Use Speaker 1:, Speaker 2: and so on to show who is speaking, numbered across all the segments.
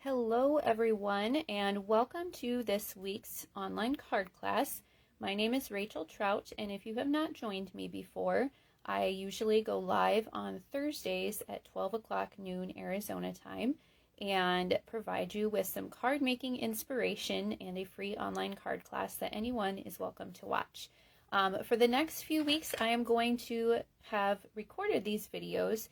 Speaker 1: Hello everyone, and welcome to this week's online card class. My name is Rachel Trout, and if you have not joined me before, I usually go live on Thursdays at 12 o'clock noon Arizona time and provide you with some card making inspiration and a free online card class that anyone is welcome to watch. For the next few weeks, I am going to have recorded these videos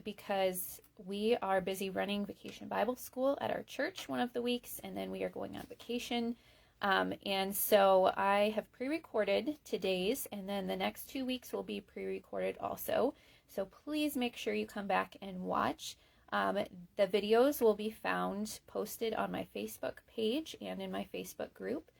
Speaker 1: because we are busy running Vacation Bible School at our church one of the weeks, and then we are going on vacation. And so I have pre-recorded today's, and then the next 2 weeks will be pre-recorded also. So please make sure you come back and watch. The videos will be found posted on my Facebook page and in my Facebook group.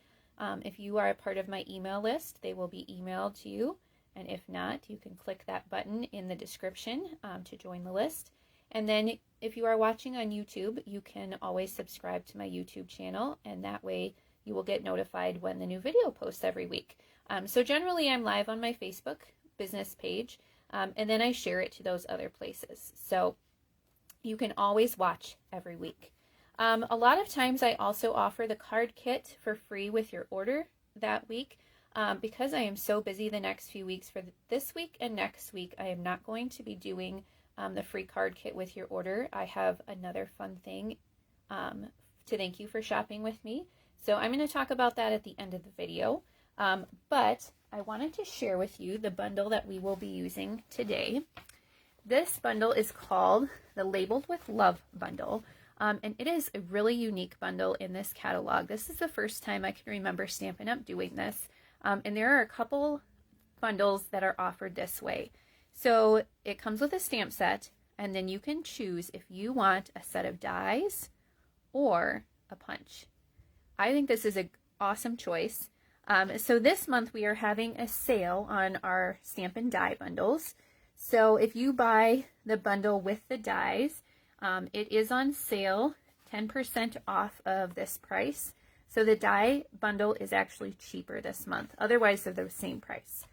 Speaker 1: If you are a part of my email list, they will be emailed to you. And if not, you can click that button in the description to join the list. And then if you are watching on YouTube, you can always subscribe to my YouTube channel, and that way you will get notified when the new video posts every week. So generally I'm live on my Facebook business page, and then I share it to those other places. So you can always watch every week. A lot of times I also offer the card kit for free with your order that week. Because I am so busy the next few weeks for this week and next week, I am not going to be doing the free card kit with your order. I have another fun thing to thank you for shopping with me. So I'm going to talk about that at the end of the video. But I wanted to share with you the bundle that we will be using today. This bundle is called the Labeled with Love bundle. And it is a really unique bundle in this catalog. This is the first time I can remember Stampin' Up! Doing this. And there are a couple bundles that are offered this way. So it comes with a stamp set, and then you can choose if you want a set of dies or a punch. I think this is an awesome choice. So this month we are having a sale on our Stampin' Die bundles. So if you buy the bundle with the dies, it is on sale, 10% off of this price. So the die bundle is actually cheaper this month. Otherwise, they're the same price.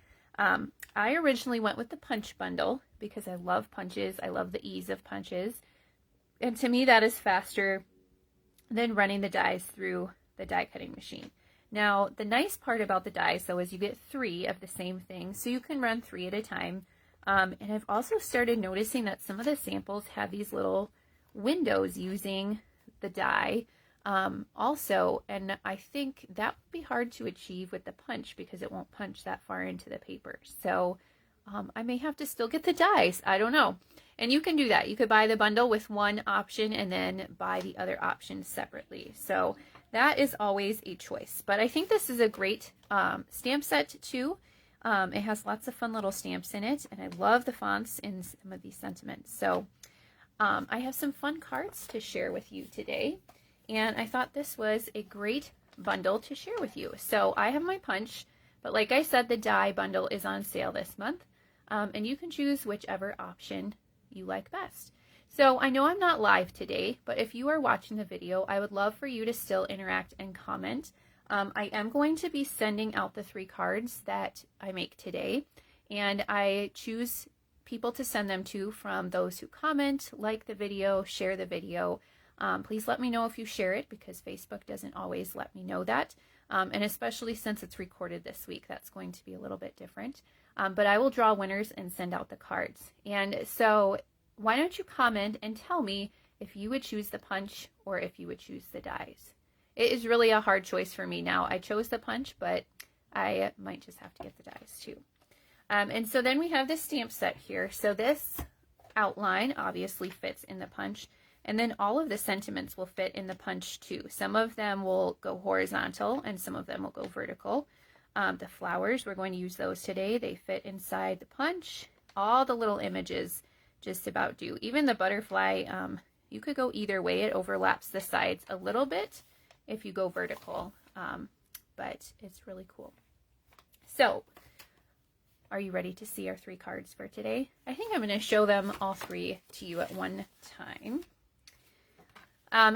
Speaker 1: I originally went with the punch bundle because I love punches. I love the ease of punches. And to me, that is faster than running the dies through the die cutting machine. Now, the nice part about the dies, though, is you get 3 of the same thing. So you can run 3 at a time. And I've also started noticing that some of the samples have these little windows using the die. Also, and I think that would be hard to achieve with the punch because it won't punch that far into the paper. So I may have to still get the dies. I don't know. And you can do that. You could buy the bundle with one option and then buy the other options separately. So that is always a choice. But I think this is a great stamp set too. It has lots of fun little stamps in it, and I love the fonts in some of these sentiments. So I have some fun cards to share with you today. And I thought this was a great bundle to share with you. So I have my punch, but like I said, the die bundle is on sale this month. And you can choose whichever option you like best. So I know I'm not live today, but if you are watching the video, I would love for you to still interact and comment. I am going to be sending out the 3 cards that I make today. And I choose people to send them to from those who comment, like the video, share the video. Please let me know if you share it because Facebook doesn't always let me know that. And especially since it's recorded this week, that's going to be a little bit different. But I will draw winners and send out the cards. And so why don't you comment and tell me if you would choose the punch or if you would choose the dies. It is really a hard choice for me now. I chose the punch, but I might just have to get the dies too. And so then we have this stamp set here. So this outline obviously fits in the punch. And then all of the sentiments will fit in the punch too. Some of them will go horizontal and some of them will go vertical. The flowers, we're going to use those today. They fit inside the punch. All the little images just about do. Even the butterfly, you could go either way. It overlaps the sides a little bit if you go vertical, but it's really cool. So, are you ready to see our 3 cards for today? I think I'm going to show them all 3 to you at one time.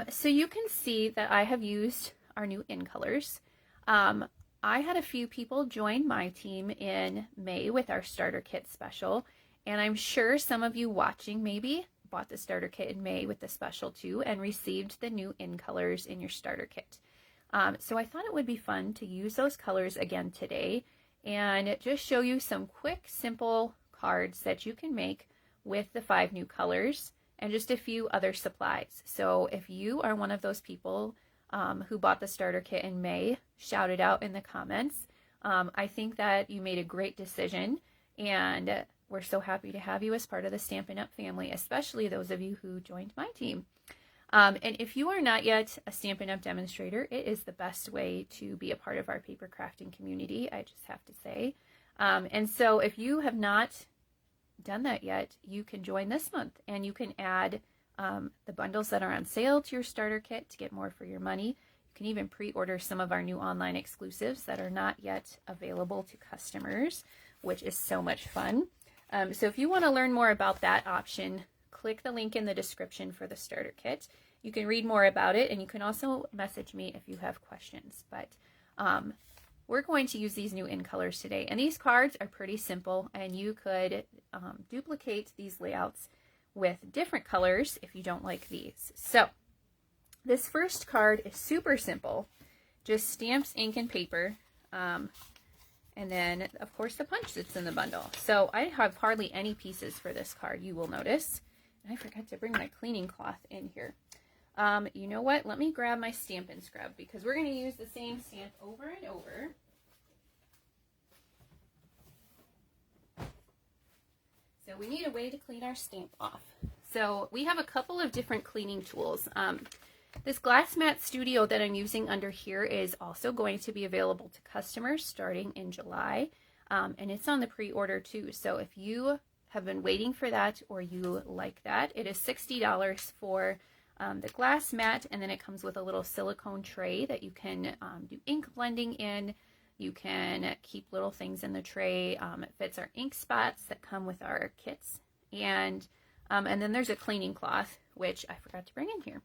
Speaker 1: So you can see that I have used our new in colors. I had a few people join my team in May with our starter kit special, and I'm sure some of you watching maybe bought the starter kit in May with the special too and received the new in colors in your starter kit. So I thought it would be fun to use those colors again today and just show you some quick, simple cards that you can make with the 5 new colors and just a few other supplies. So if you are one of those people who bought the starter kit in May, shout it out in the comments. I think that you made a great decision, and we're so happy to have you as part of the Stampin' Up family, especially those of you who joined my team. And if you are not yet a Stampin' Up demonstrator, it is the best way to be a part of our paper crafting community, I just have to say. And so if you have not done that yet, you can join this month, and you can add the bundles that are on sale to your starter kit to get more for your money. You can even pre-order some of our new online exclusives that are not yet available to customers, which is so much fun. So if you want to learn more about that option, click the link in the description for the starter kit. You can read more about it, and you can also message me if you have questions. But we're going to use these new in colors today, and these cards are pretty simple, and you could duplicate these layouts with different colors if you don't like these. So this first card is super simple, just stamps, ink, and paper, and then of course the punch that's in the bundle. So I have hardly any pieces for this card, you will notice. And I forgot to bring my cleaning cloth in here. You know what? Let me grab my Stampin' Scrub, because we're going to use the same stamp over and over. So we need a way to clean our stamp off. So we have a couple of different cleaning tools. This Glass Mat Studio that I'm using under here is also going to be available to customers starting in July. And it's on the pre-order too. So if you have been waiting for that, or you like that, it is $60 for the glass mat, and then it comes with a little silicone tray that you can do ink blending in. You can keep little things in the tray. It fits our ink spots that come with our kits, and then there's a cleaning cloth, which I forgot to bring in here.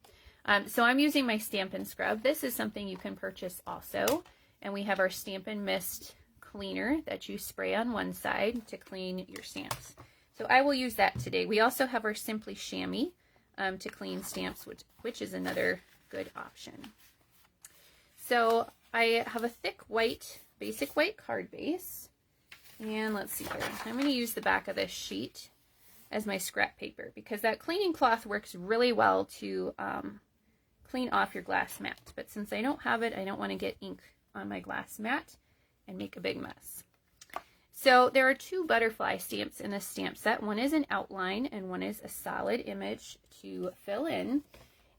Speaker 1: So I'm using my Stampin' Scrub. This is something you can purchase also, and we have our Stampin' Mist cleaner that you spray on one side to clean your stamps. So I will use that today. We also have our Simply Chamois to clean stamps, which is another good option. So I have a thick white, basic white card base. And let's see here. I'm going to use the back of this sheet as my scrap paper, because that cleaning cloth works really well to clean off your glass mat. But since I don't have it, I don't want to get ink on my glass mat and make a big mess. So there are 2 butterfly stamps in this stamp set. One is an outline and one is a solid image to fill in.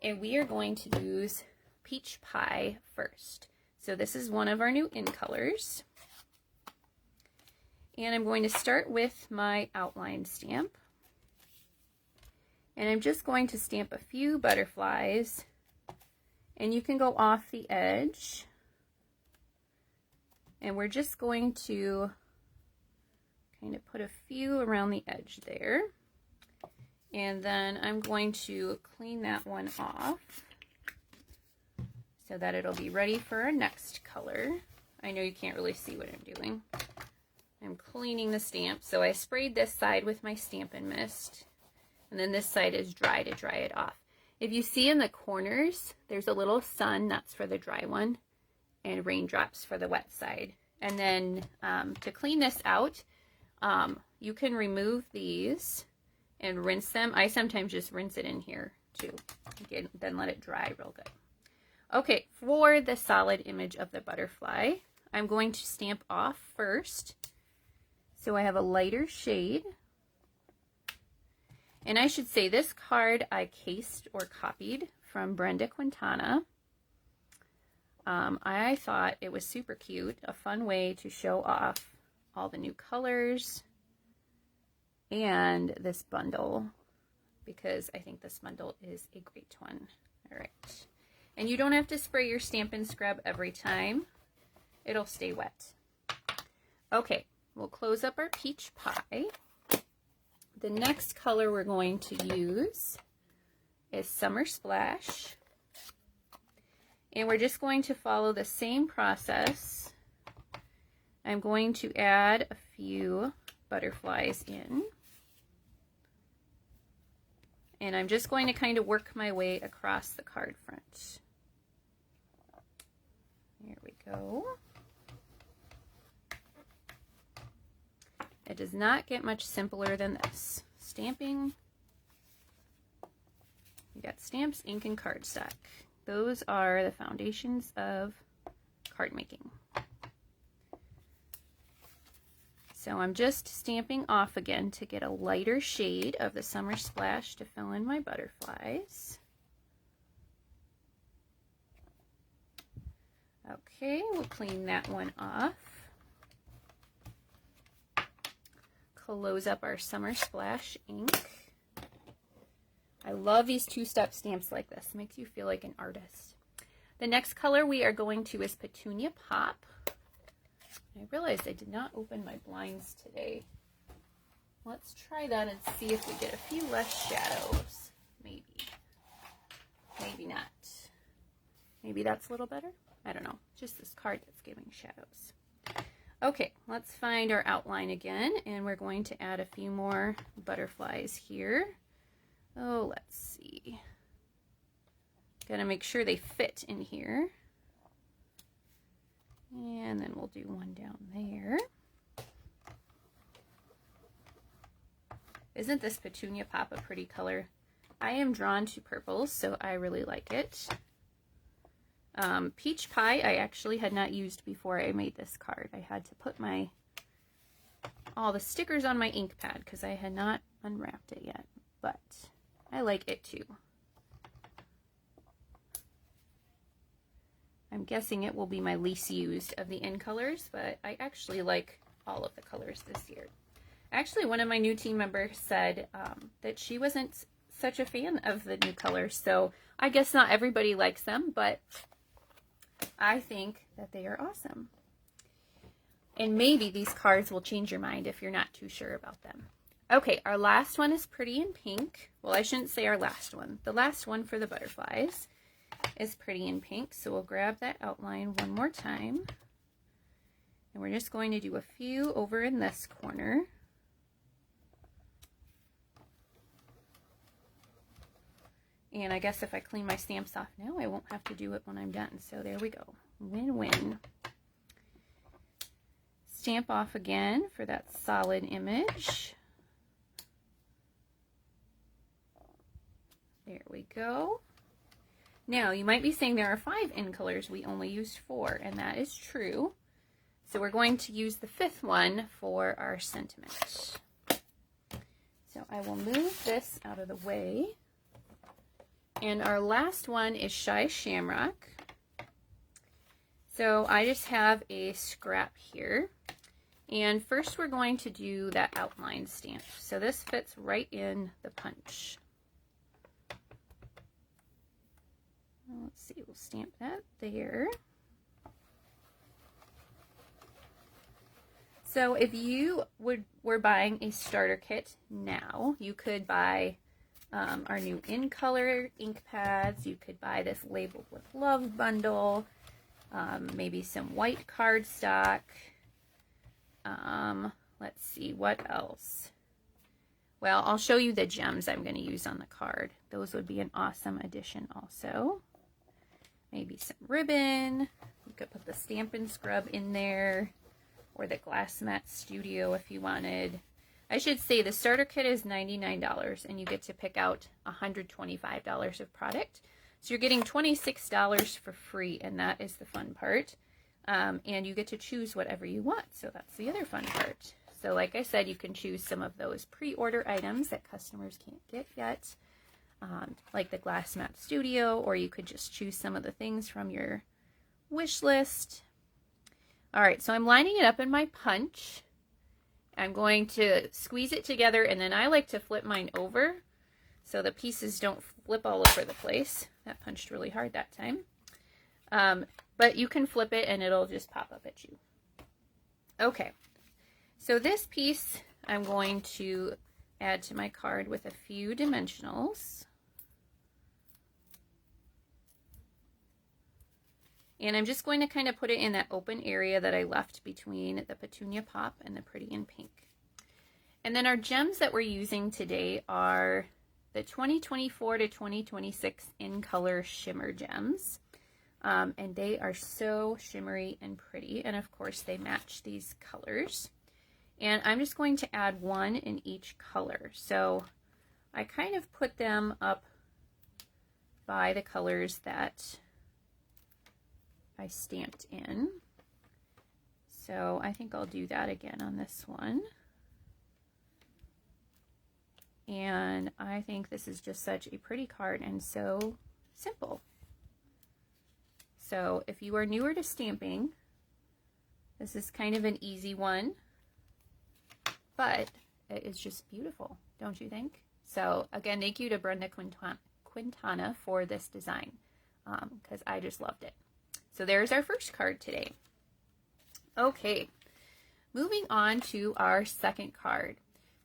Speaker 1: And we are going to use Peach Pie first. So this is one of our new in colors. And I'm going to start with my outline stamp. And I'm just going to stamp a few butterflies. And you can go off the edge. And we're just going to kind of put a few around the edge there. And then I'm going to clean that one off so that it'll be ready for our next color. I know you can't really see what I'm doing. I'm cleaning the stamp. So I sprayed this side with my Stampin' Mist, and then this side is dry to dry it off. If you see in the corners, there's a little sun, that's for the dry one, and raindrops for the wet side. And then to clean this out, you can remove these and rinse them. I sometimes just rinse it in here too, again, then let it dry real good. Okay, for the solid image of the butterfly, I'm going to stamp off first. So I have a lighter shade. And I should say this card I cased or copied from Brenda Quintana. I thought it was super cute, a fun way to show off all the new colors and this bundle, because I think this bundle is a great one. All right. And you don't have to spray your Stampin' Scrub every time. It'll stay wet. Okay, we'll close up our Peach Pie. The next color we're going to use is Summer Splash. And we're just going to follow the same process. I'm going to add a few butterflies in. And I'm just going to kind of work my way across the card front. There we go. It does not get much simpler than this. Stamping. You got stamps, ink, and cardstock. Those are the foundations of card making. So I'm just stamping off again to get a lighter shade of the Summer Splash to fill in my butterflies. Okay, we'll clean that one off. Close up our Summer Splash ink. I love these two-step stamps like this. It makes you feel like an artist. The next color we are going to is Petunia Pop. I realized I did not open my blinds today. Let's try that and see if we get a few less shadows. Maybe. Maybe not. Maybe that's a little better? I don't know. Just this card that's giving shadows. Okay, let's find our outline again, and we're going to add a few more butterflies here. Oh, let's see. Gotta make sure they fit in here. And then we'll do one down there. Isn't this Petunia Pop a pretty color? I am drawn to purples, so I really like it. Peach Pie I actually had not used before I made this card. I had to put all the stickers on my ink pad because I had not unwrapped it yet, but I like it too. I'm guessing it will be my least used of the in colors, but I actually like all of the colors this year. Actually, one of my new team members said that she wasn't such a fan of the new colors, so I guess not everybody likes them, but I think that they are awesome. And maybe these cards will change your mind if you're not too sure about them. Okay, our last one is Pretty in Pink. Well, I shouldn't say our last one. The last one for the butterflies is Pretty in Pink. So we'll grab that outline one more time. And we're just going to do a few over in this corner. And I guess if I clean my stamps off now, I won't have to do it when I'm done. So there we go. Win-win. Stamp off again for that solid image. There we go. Now, you might be saying there are 5 in colors. We only used 4, and that is true. So we're going to use the 5th one for our sentiment. So I will move this out of the way. And our last one is Shy Shamrock. So I just have a scrap here. And first we're going to do that outline stamp. So this fits right in the punch. Let's see, we'll stamp that there. So if you were buying a starter kit now, you could buy our new in color ink pads. You could buy this Labeled with Love bundle, maybe some white cardstock. Let's see, what else? Well, I'll show you the gems I'm going to use on the card. Those would be an awesome addition also. Maybe some ribbon. You could put the Stampin' Scrub in there, or the Glass Mat Studio if you wanted. I should say the starter kit is $99 and you get to pick out $125 of product. So you're getting $26 for free, and that is the fun part. And you get to choose whatever you want. So that's the other fun part. So like I said, you can choose some of those pre-order items that customers can't get yet, like the Glass Mat Studio, or you could just choose some of the things from your wish list. All right, so I'm lining it up in my punch. I'm going to squeeze it together, and then I like to flip mine over so the pieces don't flip all over the place. That punched really hard that time. But you can flip it and it'll just pop up at you. Okay, so this piece I'm going to add to my card with a few dimensionals. And I'm just going to kind of put it in that open area that I left between the Petunia Pop and the Pretty in Pink. And then our gems that we're using today are the 2024 to 2026 In Color Shimmer Gems. And they are so shimmery and pretty. And of course they match these colors. And I'm just going to add one in each color. So I kind of put them up by the colors that I stamped in. So I think I'll do that again on this one. And I think this is just such a pretty card and so simple. So if you are newer to stamping, this is kind of an easy one, but it is just beautiful, don't you think? So again, thank you to Brenda Quintana for this design, because I just loved it. So there's our first card today. Okay, moving on to our second card.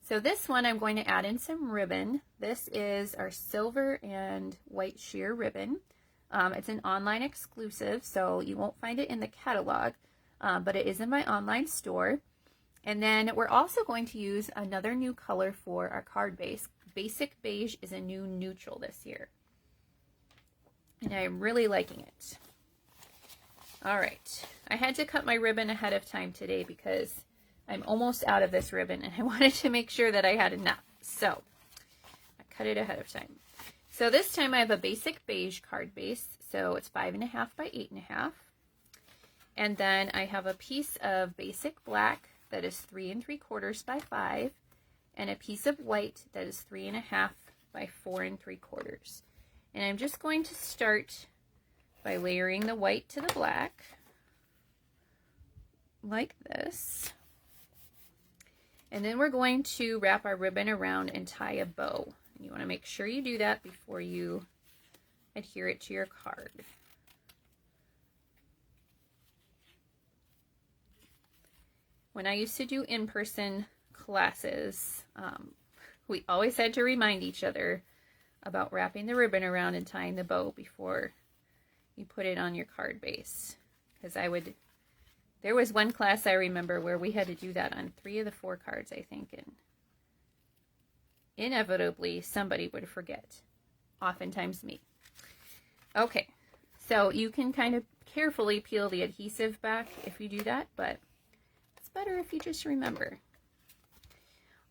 Speaker 1: So this one I'm going to add in some ribbon. This is our silver and white sheer ribbon. It's an online exclusive, so you won't find it in the catalog, but it is in my online store. And then we're also going to use another new color for our card base. Basic Beige is a new neutral this year, and I'm really liking it. All right, I had to cut my ribbon ahead of time today because I'm almost out of this ribbon and I wanted to make sure that I had enough. So I cut it ahead of time. So this time I have a Basic Beige card base. So it's 5.5 by 8.5. And then I have a piece of Basic Black that is 3 3/4 by 5. And a piece of white that is 3.5 by 4 3/4. And I'm just going to start by layering the white to the black like this. And then we're going to wrap our ribbon around and tie a bow. And you want to make sure you do that before you adhere it to your card. When I used to do in-person classes, we always had to remind each other about wrapping the ribbon around and tying the bow before you put it on your card base. Because there was one class I remember where we had to do that on 3 of the 4 cards, I think, and inevitably somebody would forget, oftentimes me. Okay, so you can kind of carefully peel the adhesive back if you do that, but it's better if you just remember.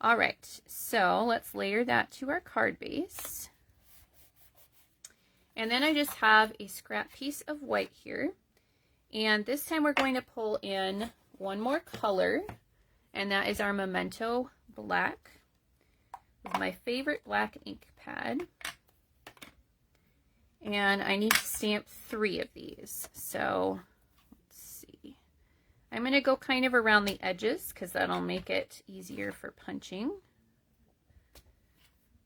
Speaker 1: All right, so let's layer that to our card base. And then I just have a scrap piece of white here. And this time we're going to pull in one more color, and that is our Memento Black with my favorite black ink pad. And I need to stamp 3 of these. So let's see. I'm going to go kind of around the edges because that'll make it easier for punching.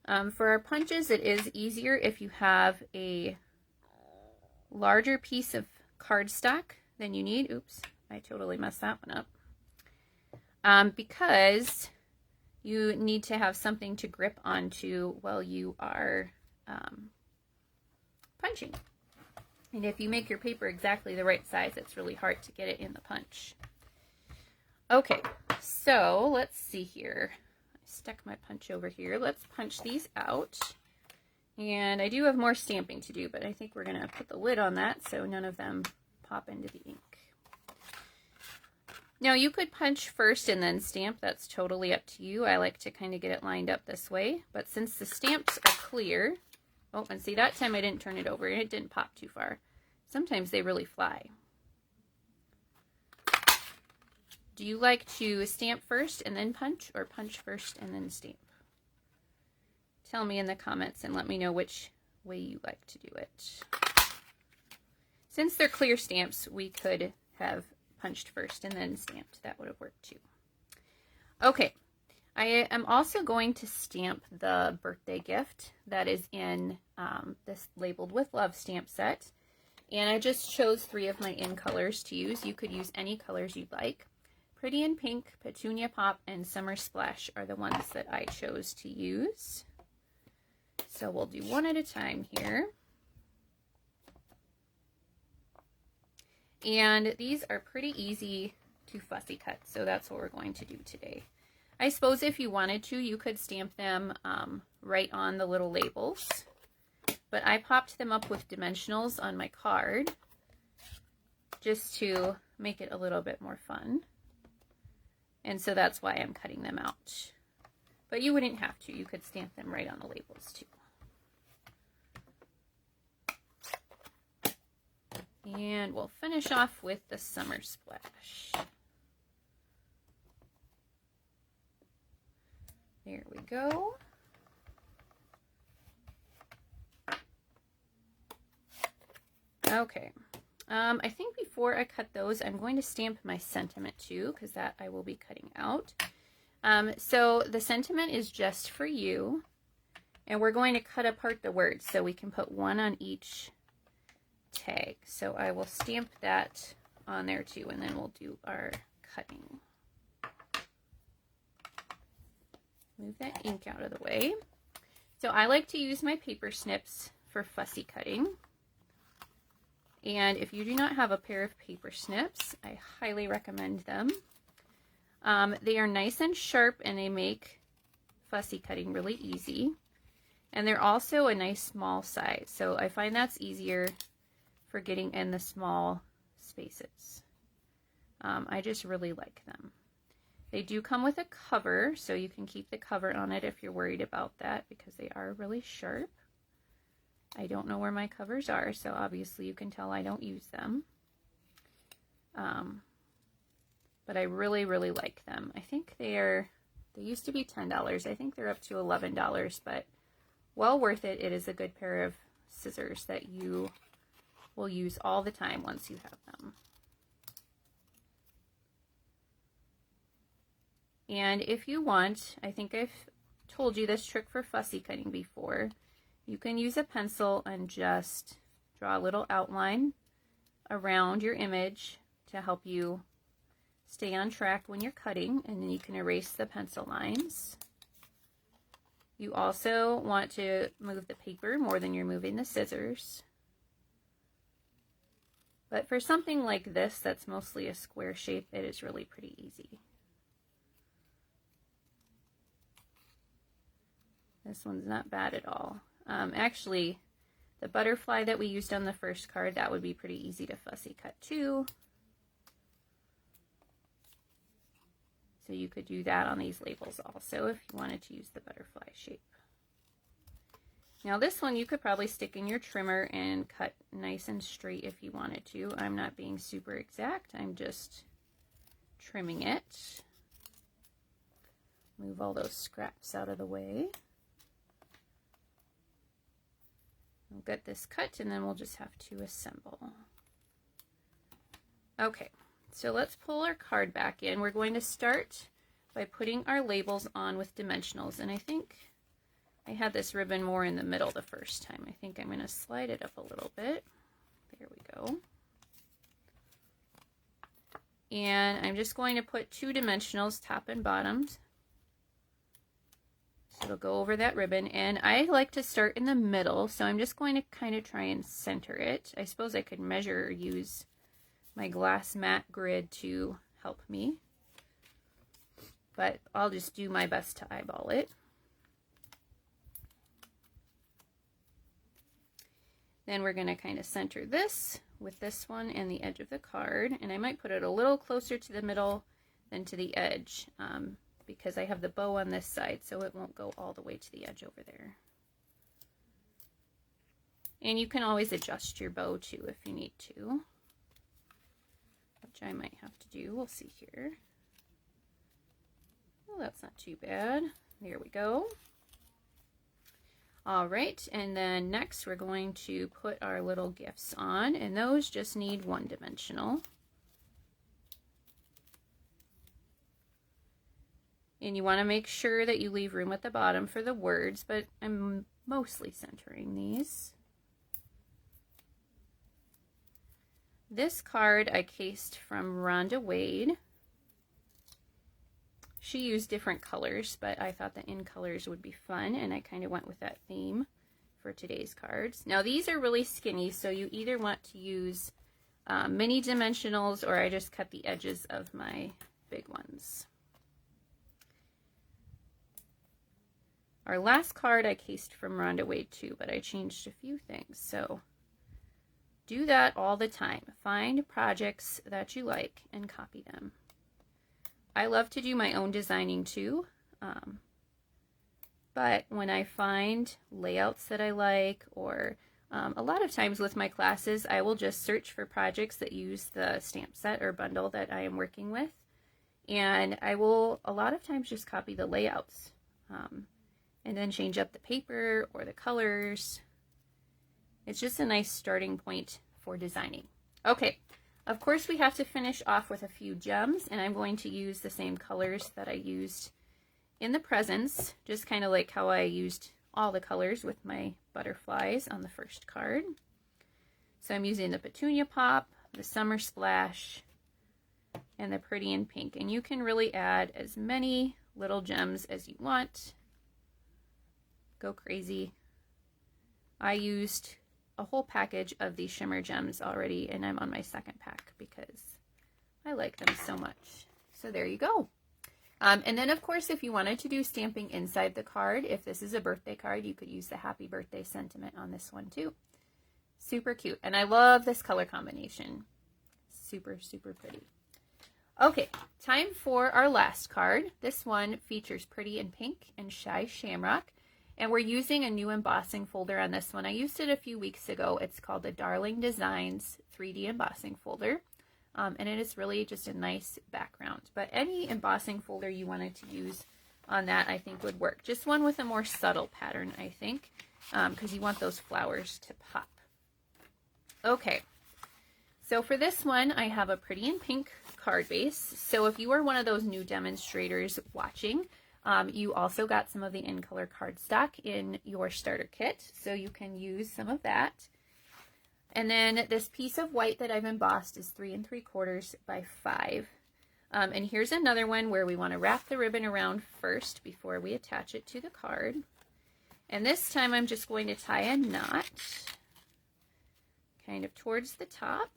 Speaker 1: For our punches, it is easier if you have a larger piece of cardstock than you need. Oops, I totally messed that one up. Because you need to have something to grip onto while you are punching. And if you make your paper exactly the right size, it's really hard to get it in the punch. Okay, so let's see here. I stuck my punch over here. Let's punch these out. And I do have more stamping to do, but I think we're going to put the lid on that so none of them pop into the ink. Now you could punch first and then stamp. That's totally up to you. I like to kind of get it lined up this way. But since the stamps are clear, oh, and see, that time I didn't turn it over and it didn't pop too far. Sometimes they really fly. Do you like to stamp first and then punch, or punch first and then stamp? Tell me in the comments and let me know which way you like to do it. Since they're clear stamps, we could have punched first and then stamped. That would have worked too. Okay, I am also going to stamp the birthday gift that is in this Labeled with Love stamp set. And I just chose 3 of my in colors to use. You could use any colors you'd like. Pretty in Pink, Petunia Pop, and Summer Splash are the ones that I chose to use. So we'll do one at a time here. And these are pretty easy to fussy cut, so that's what we're going to do today. I suppose if you wanted to, you could stamp them right on the little labels, but I popped them up with dimensionals on my card just to make it a little bit more fun. And so that's why I'm cutting them out. But you wouldn't have to. You could stamp them right on the labels too. And we'll finish off with the summer splash. There we go. Okay. I think before I cut those, I'm going to stamp my sentiment too, because that I will be cutting out. So the sentiment is just for you, and we're going to cut apart the words so we can put one on each tag. So I will stamp that on there too, and then we'll do our cutting. Move that ink out of the way. So I like to use my paper snips for fussy cutting. And if you do not have a pair of paper snips, I highly recommend them. They are nice and sharp, and they make fussy cutting really easy. And they're also a nice small size, so I find that's easier for getting in the small spaces. I just really like them. They do come with a cover, so you can keep the cover on it if you're worried about that, because they are really sharp. I don't know where my covers are, so obviously you can tell I don't use them. But I really, really like them. I think they used to be $10. I think they're up to $11, but well worth it. It is a good pair of scissors that you will use all the time once you have them. And if you want, I think I've told you this trick for fussy cutting before. You can use a pencil and just draw a little outline around your image to help you stay on track when you're cutting, and then you can erase the pencil lines. You also want to move the paper more than you're moving the scissors. But for something like this that's mostly a square shape, it is really pretty easy. This one's not bad at all. Actually, the butterfly that we used on the first card, that would be pretty easy to fussy cut too. So you could do that on these labels also if you wanted to use the butterfly shape. Now this one you could probably stick in your trimmer and cut nice and straight if you wanted to. I'm not being super exact, I'm just trimming it. Move all those scraps out of the way. We'll get this cut, and then we'll just have to assemble. Okay, so let's pull our card back in. We're going to start by putting our labels on with dimensionals, and I think I had this ribbon more in the middle the first time. I think I'm going to slide it up a little bit. There we go. And I'm just going to put 2 dimensionals, top and bottom. So it'll go over that ribbon, and I like to start in the middle, so I'm just going to kind of try and center it. I suppose I could measure or use my glass mat grid to help me, but I'll just do my best to eyeball it. Then we're going to kind of center this with this one and the edge of the card, and I might put it a little closer to the middle than to the edge. Because I have the bow on this side, so it won't go all the way to the edge over there. And you can always adjust your bow too if you need to, which I might have to do. We'll see here. Well, that's not too bad. There we go. All right, and then next we're going to put our little gifts on, and those just need 1 dimensional. And you want to make sure that you leave room at the bottom for the words, but I'm mostly centering these. This card I cased from Rhonda Wade. She used different colors, but I thought the in colors would be fun, and I kind of went with that theme for today's cards. Now these are really skinny, so you either want to use mini dimensionals, or I just cut the edges of my big ones. Our last card I cased from Rhonda Wade too, but I changed a few things. So do that all the time. Find projects that you like and copy them. I love to do my own designing too. But when I find layouts that I like, or a lot of times with my classes, I will just search for projects that use the stamp set or bundle that I am working with. And I will a lot of times just copy the layouts and then change up the paper or the colors. It's just a nice starting point for designing. Okay, of course we have to finish off with a few gems, and I'm going to use the same colors that I used in the presents, just kind of like how I used all the colors with my butterflies on the first card. So I'm using the Petunia Pop, the Summer Splash, and the Pretty in Pink. And you can really add as many little gems as you want. Go crazy. I used a whole package of these shimmer gems already, and I'm on my second pack because I like them so much. So there you go. And then, of course, if you wanted to do stamping inside the card, if this is a birthday card, you could use the happy birthday sentiment on this one too. Super cute. And I love this color combination. Super, super pretty. Okay, time for our last card. This one features Pretty in Pink and Shy Shamrock. And we're using a new embossing folder on this one. I used it a few weeks ago. It's called the Darling Designs 3D embossing folder. And it is really just a nice background. But any embossing folder you wanted to use on that, I think would work. Just one with a more subtle pattern, I think, because you want those flowers to pop. Okay, so for this one, I have a Pretty in Pink card base. So if you are one of those new demonstrators watching, you also got some of the in color cardstock in your starter kit, so you can use some of that. And then this piece of white that I've embossed is 3 3/4 by 5. And here's another one where we want to wrap the ribbon around first before we attach it to the card. And this time I'm just going to tie a knot kind of towards the top.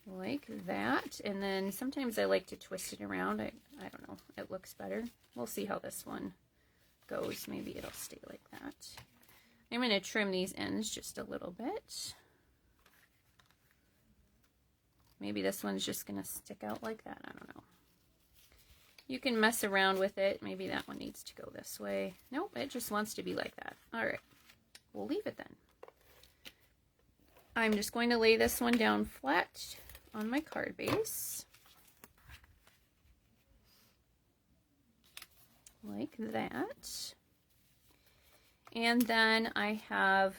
Speaker 1: Like that. And then sometimes I like to twist it around. I don't know, it looks better. We'll see how this one goes. Maybe it'll stay like that. I'm going to trim these ends just a little bit. Maybe this one's just going to stick out like that. I don't know. You can mess around with it. Maybe that one needs to go this way. Nope, it just wants to be like that. All right, we'll leave it then. I'm just going to lay this one down flat on my card base. Like that. And then I have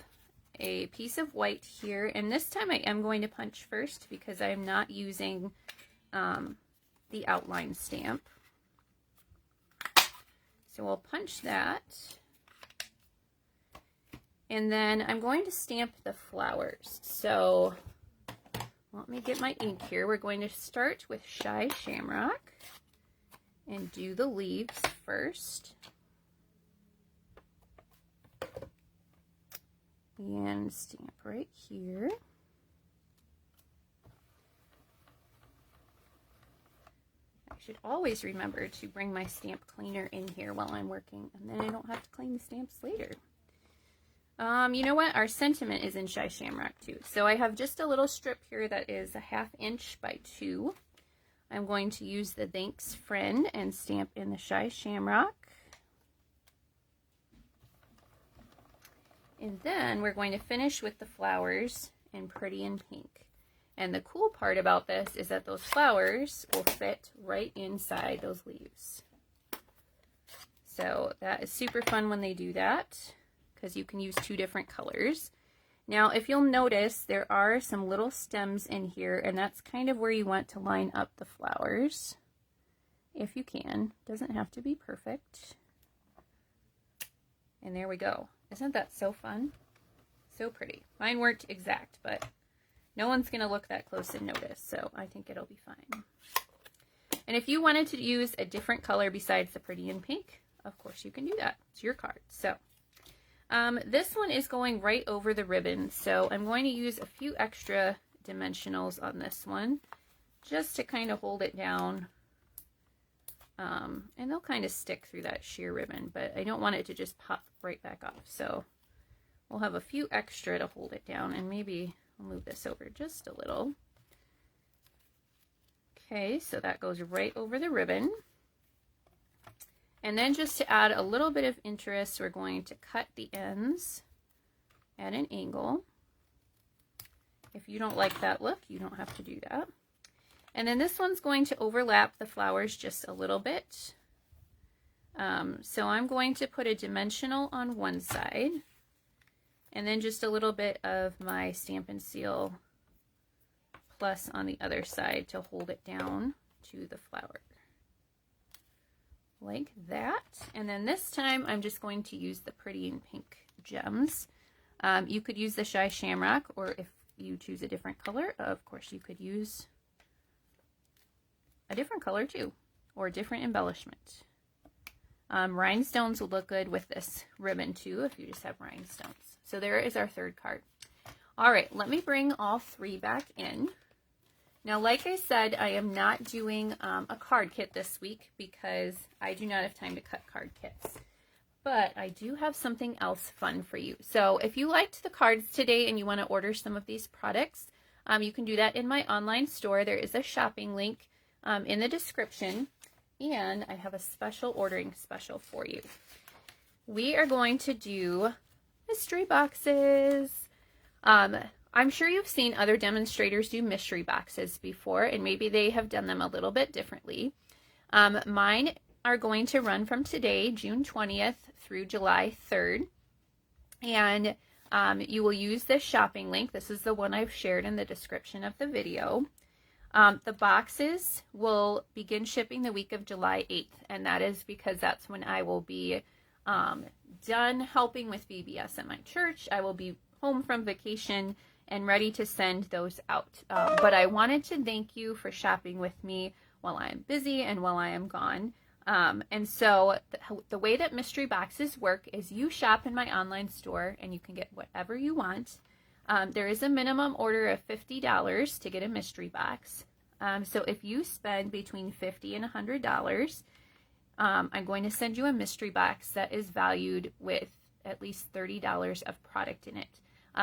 Speaker 1: a piece of white here, and this time I am going to punch first because I'm not using the outline stamp. So we'll punch that. And then I'm going to stamp the flowers. So let me get my ink here. We're going to start with Shy Shamrock and do the leaves first. And stamp right here. I should always remember to bring my stamp cleaner in here while I'm working, and then I don't have to clean the stamps later. You know what? Our sentiment is in Shy Shamrock too. So I have just a little strip here that is a 1/2 inch by 2. I'm going to use the Thanks Friend and stamp in the Shy Shamrock. And then we're going to finish with the flowers in Pretty in Pink. And the cool part about this is that those flowers will fit right inside those leaves. So that is super fun when they do that, because you can use 2 different colors. Now, if you'll notice, there are some little stems in here, and that's kind of where you want to line up the flowers, if you can. Doesn't have to be perfect. And there we go. Isn't that so fun? So pretty. Mine weren't exact, but no one's going to look that close and notice, so I think it'll be fine. And if you wanted to use a different color besides the Pretty in Pink, of course you can do that. It's your card. So this one is going right over the ribbon, so I'm going to use a few extra dimensionals on this one just to kind of hold it down And they'll kind of stick through that sheer ribbon, but I don't want it to just pop right back off. So we'll have a few extra to hold it down, and maybe I'll move this over just a little. Okay, so that goes right over the ribbon. And then just to add a little bit of interest, we're going to cut the ends at an angle. If you don't like that look, you don't have to do that. And then this one's going to overlap the flowers just a little bit. So I'm going to put a dimensional on one side, and then just a little bit of my Stampin' Seal Plus on the other side to hold it down to the flower. Like that. And then this time I'm just going to use the Pretty in Pink gems. You could use the Shy Shamrock, or if you choose a different color, of course you could use a different color too, or a different embellishment. Rhinestones will look good with this ribbon too if you just have rhinestones. So there is our third card. All right, let me bring all three back in. Now, like I said, I am not doing a card kit this week because I do not have time to cut card kits. But I do have something else fun for you. So if you liked the cards today and you want to order some of these products, you can do that in my online store. There is a shopping link in the description, and I have a special ordering special for you. We are going to do mystery boxes. I'm sure you've seen other demonstrators do mystery boxes before, and maybe they have done them a little bit differently. Mine are going to run from today, June 20th, through July 3rd. And you will use this shopping link. This is the one I've shared in the description of the video. The boxes will begin shipping the week of July 8th, and that is because that's when I will be done helping with VBS at my church. I will be home from vacation and ready to send those out. But I wanted to thank you for shopping with me while I am busy and while I am gone. And so the way that mystery boxes work is you shop in my online store and you can get whatever you want. There is a minimum order of $50 to get a mystery box. So if you spend between $50 and $100, I'm going to send you a mystery box that is valued with at least $30 of product in it.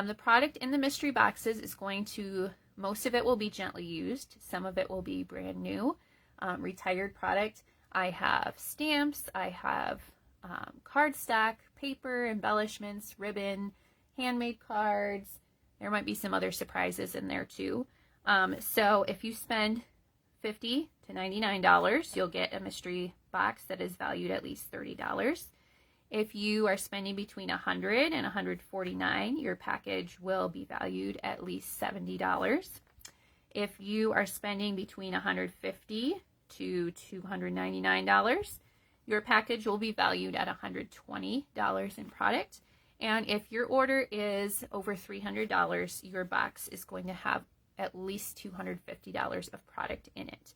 Speaker 1: The product in the mystery boxes is going to, most of it will be gently used. Some of it will be brand new, retired product. I have stamps, I have cardstock, paper, embellishments, ribbon, handmade cards. There might be some other surprises in there too. So if you spend $50 to $99, you'll get a mystery box that is valued at least $30. If you are spending between $100 and $149, your package will be valued at least $70. If you are spending between $150 to $299, your package will be valued at $120 in product. And if your order is over $300, your box is going to have at least $250 of product in it.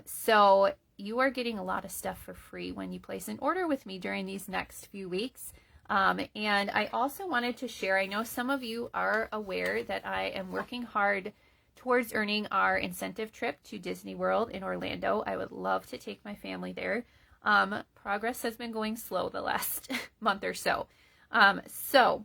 Speaker 1: So you are getting a lot of stuff for free when you place an order with me during these next few weeks. And I also wanted to share, I know some of you are aware that I am working hard towards earning our incentive trip to Disney World in Orlando. I would love to take my family there. Progress has been going slow the last month or so. So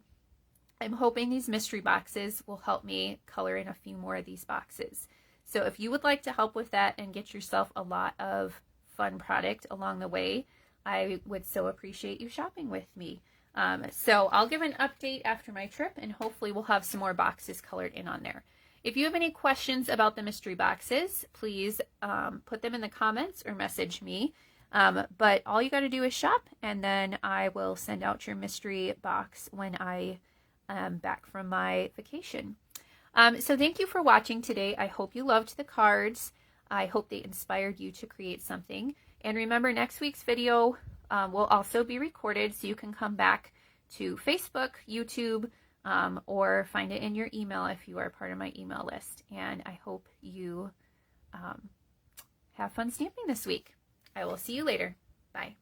Speaker 1: I'm hoping these mystery boxes will help me color in a few more of these boxes. So if you would like to help with that and get yourself a lot of fun product along the way, I would so appreciate you shopping with me. So I'll give an update after my trip, and hopefully we'll have some more boxes colored in on there. If you have any questions about the mystery boxes, please put them in the comments or message me. But all you got to do is shop, and then I will send out your mystery box when I am back from my vacation. So thank you for watching today. I hope you loved the cards. I hope they inspired you to create something. And remember, next week's video will also be recorded, so you can come back to Facebook, YouTube, or find it in your email if you are part of my email list. And I hope you have fun stamping this week. I will see you later. Bye.